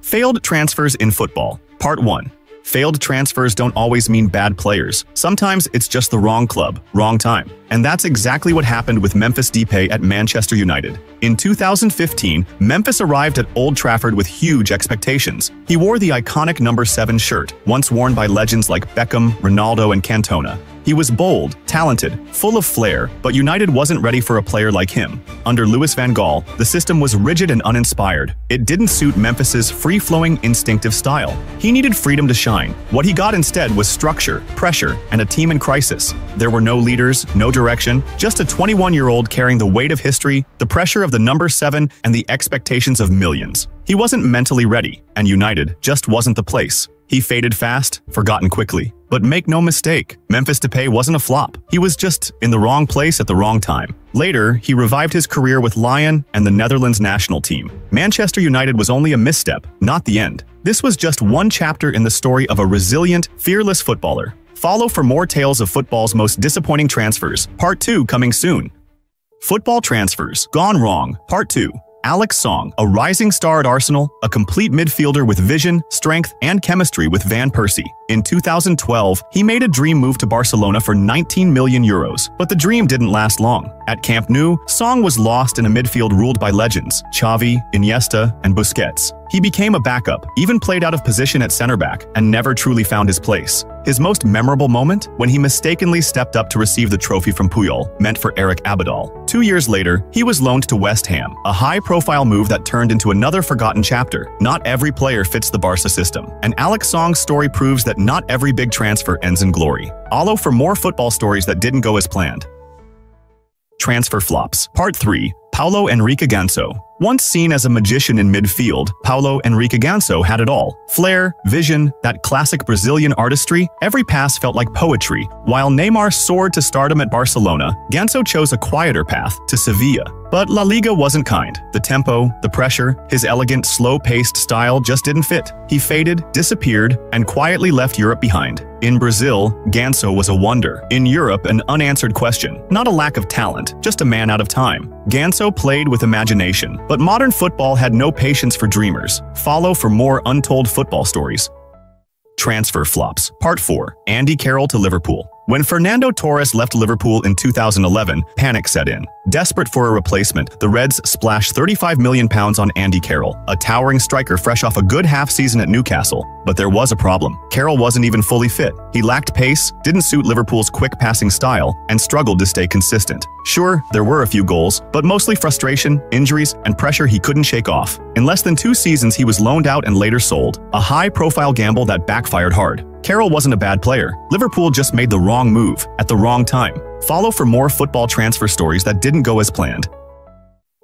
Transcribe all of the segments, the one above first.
Failed transfers in football. Part 1. Failed transfers don't always mean bad players. Sometimes it's just the wrong club, wrong time. And that's exactly what happened with Memphis Depay at Manchester United. In 2015, Memphis arrived at Old Trafford with huge expectations. He wore the iconic number 7 shirt, once worn by legends like Beckham, Ronaldo, and Cantona. He was bold, talented, full of flair, but United wasn't ready for a player like him. Under Louis van Gaal, the system was rigid and uninspired. It didn't suit Memphis's free-flowing, instinctive style. He needed freedom to shine. What he got instead was structure, pressure, and a team in crisis. There were no leaders, no direction, just a 21-year-old carrying the weight of history, the pressure of the number 7, and the expectations of millions. He wasn't mentally ready, and United just wasn't the place. He faded fast, forgotten quickly. But make no mistake, Memphis Depay wasn't a flop. He was just in the wrong place at the wrong time. Later, he revived his career with Lyon and the Netherlands national team. Manchester United was only a misstep, not the end. This was just one chapter in the story of a resilient, fearless footballer. Follow for more tales of football's most disappointing transfers. Part 2 coming soon. Football transfers gone wrong. Part 2. Alex Song, a rising star at Arsenal, a complete midfielder with vision, strength, and chemistry with Van Persie. In 2012, he made a dream move to Barcelona for 19 million euros, but the dream didn't last long. At Camp Nou, Song was lost in a midfield ruled by legends, Xavi, Iniesta, and Busquets. He became a backup, even played out of position at center back, and never truly found his place. His most memorable moment? When he mistakenly stepped up to receive the trophy from Puyol, meant for Eric Abidal. 2 years later, he was loaned to West Ham, a high-profile move that turned into another forgotten chapter. Not every player fits the Barca system, and Alex Song's story proves that not every big transfer ends in glory. Follow for more football stories that didn't go as planned. Transfer flops. Part 3. Paulo Enriqueo. Once seen as a magician in midfield, Paulo Enriqueo had it all. Flair, vision, that classic Brazilian artistry, every pass felt like poetry. While Neymar soared to stardom at Barcelona, Ganso chose a quieter path to Sevilla. But La Liga wasn't kind. The tempo, the pressure, his elegant, slow-paced style just didn't fit. He faded, disappeared, and quietly left Europe behind. In Brazil, Ganso was a wonder. In Europe, an unanswered question. Not a lack of talent, just a man out of time. Ganso played with imagination, but modern football had no patience for dreamers. Follow for more untold football stories. Transfer flops. Part 4. Andy Carroll to Liverpool. When Fernando Torres left Liverpool in 2011, panic set in. Desperate for a replacement, the Reds splashed £35 million on Andy Carroll, a towering striker fresh off a good half-season at Newcastle. But there was a problem. Carroll wasn't even fully fit. He lacked pace, didn't suit Liverpool's quick passing style, and struggled to stay consistent. Sure, there were a few goals, but mostly frustration, injuries, and pressure he couldn't shake off. In less than 2 seasons, he was loaned out and later sold, a high-profile gamble that backfired hard. Carroll wasn't a bad player. Liverpool just made the wrong move at the wrong time. Follow for more football transfer stories that didn't go as planned.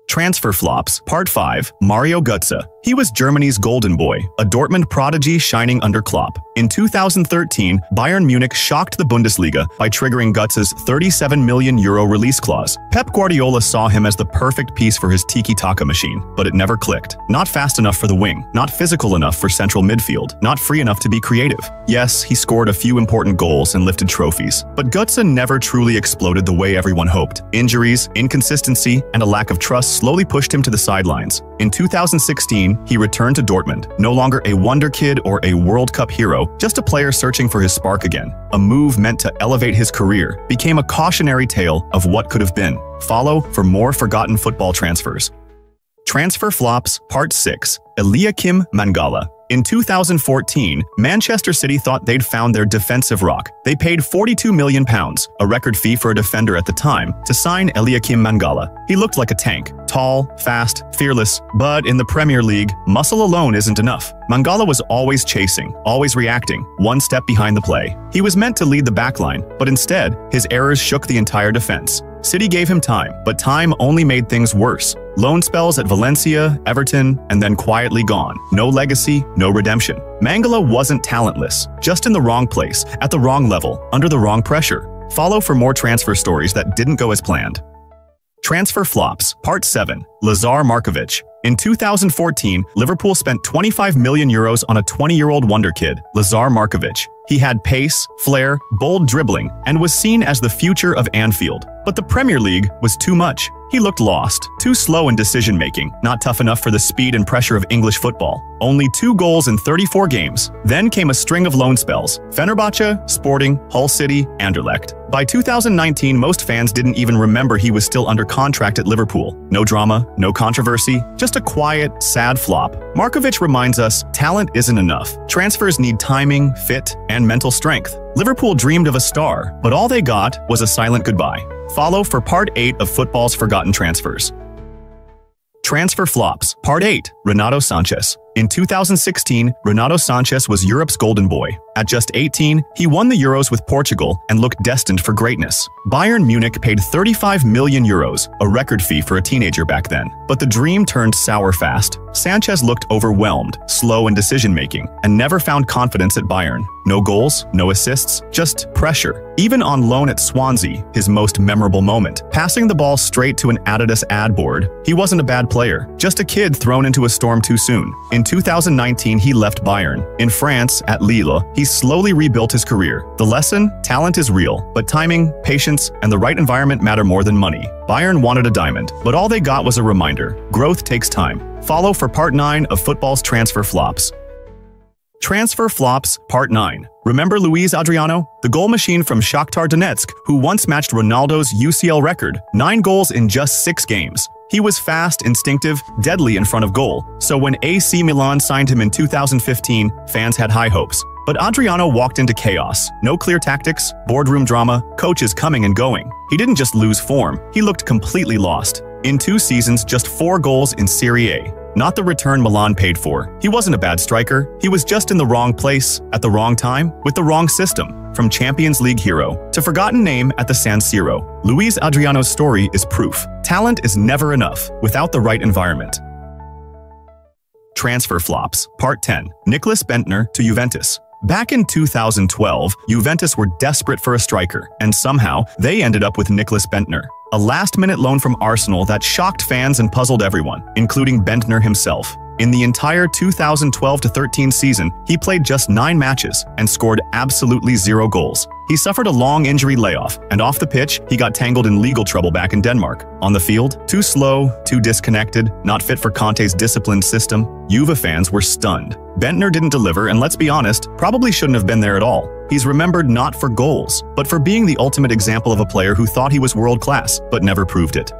Transfer flops. Part 5. Mario Gutsa. He was Germany's golden boy, a Dortmund prodigy shining under Klopp. In 2013, Bayern Munich shocked the Bundesliga by triggering Gutsa's €37 million release clause. Pep Guardiola saw him as the perfect piece for his tiki-taka machine, but it never clicked. Not fast enough for the wing, not physical enough for central midfield, not free enough to be creative. Yes, he scored a few important goals and lifted trophies, but Gutsa never truly exploded the way everyone hoped. Injuries, inconsistency, and a lack of trust slowly pushed him to the sidelines. In 2016, he returned to Dortmund, no longer a wonder kid or a World Cup hero, just a player searching for his spark again. A move meant to elevate his career became a cautionary tale of what could have been. Follow for more forgotten football transfers. Transfer flops. Part 6. Eliaquim Mangala. In 2014, Manchester City thought they'd found their defensive rock. They paid £42 million, a record fee for a defender at the time, to sign Eliaquim Mangala. He looked like a tank, tall, fast, fearless, but in the Premier League, muscle alone isn't enough. Mangala was always chasing, always reacting, one step behind the play. He was meant to lead the backline, but instead, his errors shook the entire defense. City gave him time, but time only made things worse. Loan spells at Valencia, Everton, and then quietly gone. No legacy, no redemption. Mangala wasn't talentless, just in the wrong place, at the wrong level, under the wrong pressure. Follow for more transfer stories that didn't go as planned. Transfer flops. Part 7. Lazar Marovic. In 2014, Liverpool spent €25 million on a 20-year-old wonder kid, Lazar Marovic. He had pace, flair, bold dribbling, and was seen as the future of Anfield. But the Premier League was too much. He looked lost, too slow in decision-making, not tough enough for the speed and pressure of English football. Only 2 goals in 34 games. Then came a string of loan spells: Fenerbahce, Sporting, Hull City, Anderlecht. By 2019, most fans didn't even remember he was still under contract at Liverpool. No drama, no controversy, just a quiet, sad flop. Markovic reminds us, talent isn't enough. Transfers need timing, fit, and mental strength. Liverpool dreamed of a star, but all they got was a silent goodbye. Follow for Part 8 of football's forgotten transfers. Transfer flops. Part 8. Renato Sanches. In 2016, Renato Sanchez was Europe's golden boy. At just 18, he won the Euros with Portugal and looked destined for greatness. Bayern Munich paid 35 million euros, a record fee for a teenager back then. But the dream turned sour fast. Sanchez looked overwhelmed, slow in decision-making, and never found confidence at Bayern. No goals, no assists, just pressure. Even on loan at Swansea, his most memorable moment, passing the ball straight to an Adidas ad board. He wasn't a bad player, just a kid thrown into a storm too soon. In 2019, he left Bayern. In France, at Lille, he slowly rebuilt his career. The lesson? Talent is real, but timing, patience, and the right environment matter more than money. Bayern wanted a diamond, but all they got was a reminder. Growth takes time. Follow for Part 9 of football's transfer flops. Transfer flops, Part 9. Remember Luis Adriano, the goal machine from Shakhtar Donetsk, who once matched Ronaldo's UCL record, 9 goals in just 6 games. He was fast, instinctive, deadly in front of goal, so when AC Milan signed him in 2015, fans had high hopes. But Adriano walked into chaos. No clear tactics, boardroom drama, coaches coming and going. He didn't just lose form, he looked completely lost. In 2 seasons, just 4 goals in Serie A. Not the return Milan paid for. He wasn't a bad striker, he was just in the wrong place, at the wrong time, with the wrong system. From Champions League hero to forgotten name at the San Siro, Luis Adriano's story is proof. Talent is never enough without the right environment. Transfer flops, Part 10. Nicolas Bentner to Juventus. Back in 2012, Juventus were desperate for a striker, and somehow they ended up with Nicolas Bentner. A last-minute loan from Arsenal that shocked fans and puzzled everyone, including Bentner himself. In the entire 2012-13 season, he played just 9 matches and scored absolutely 0 goals. He suffered a long injury layoff, and off the pitch, he got tangled in legal trouble back in Denmark. On the field, too slow, too disconnected, not fit for Conte's disciplined system. Juve fans were stunned. Bentner didn't deliver, and let's be honest, probably shouldn't have been there at all. He's remembered not for goals, but for being the ultimate example of a player who thought he was world-class, but never proved it.